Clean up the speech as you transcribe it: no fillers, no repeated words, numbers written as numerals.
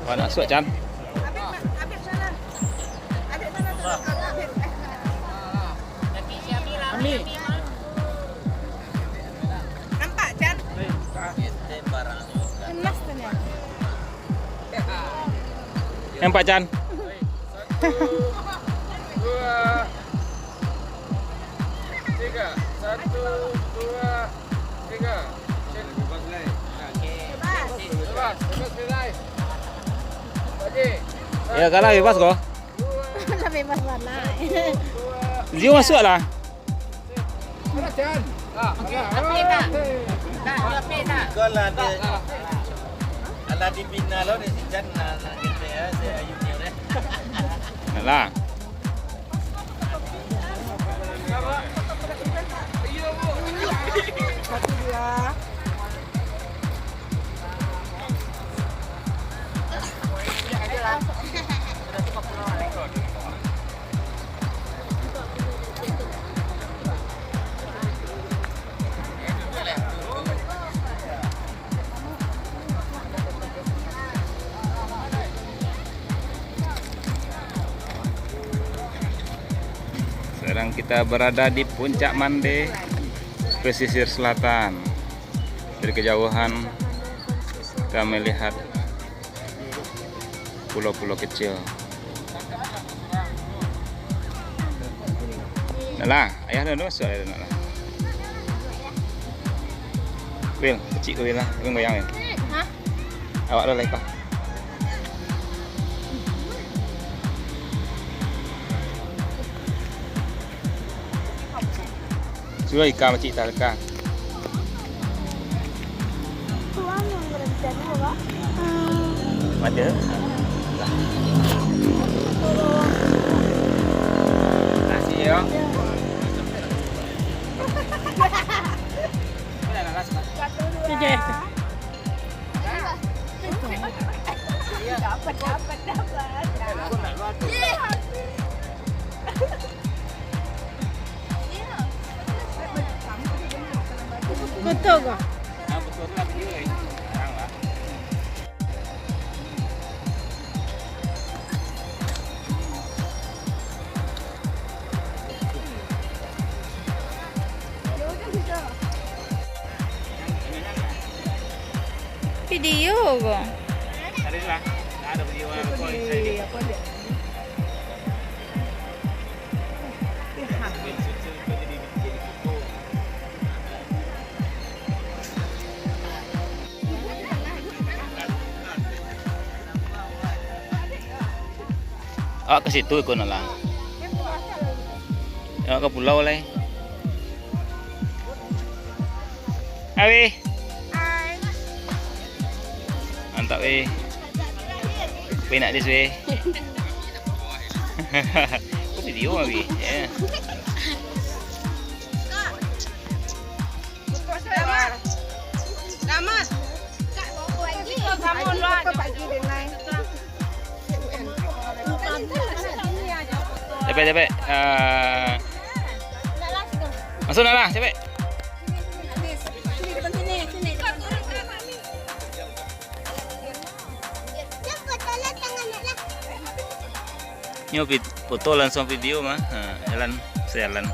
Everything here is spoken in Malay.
Wah, nak suat Chan. Habis sana. Habis sana tu. Habis. Ami. Nampak Chan? Emas tu ni. Nampak Chan? 1, 2, 3. 1, 2, 3. Bebas selesai. Okey. Ya, kalah bebas kau. Lebih bebas warna. Zio masuk lah. Mana Chan? Okey, api tak? Tak, api tak? Kalau ada ala di bina lo di Chan na gitu ya saya ayun dia deh. Lah. Satu dua. Sekarang kita berada di puncak Mande, pesisir selatan. Dari kejauhan kita melihat pulau-pulau kecil. Nah, ayah dah masuk dah nak lah. Wil, kecil Wil lah, Wil goyang Wil. Hah? Awak dah lekah. Cuba ikan macam tak lekah. Tuan yang berencana apa? Ada. Nasi ya. Betul ke? Betul tu lah video ni. Sekarang lah. Video ke? Ada lah. Tak ada video lah. Apa dia? Awak ke situ ikut nak lah. Awak ke pulau lah. Awi. Hai. Mantap weh. Weh nak dis weh. Kau video Awi. Ya. Selamat. Kamu luar pagi dengan Cepet. Masuk nak lah, cepet. Sini depan sini. Ni foto langsung video mah. Jalan, sejalan.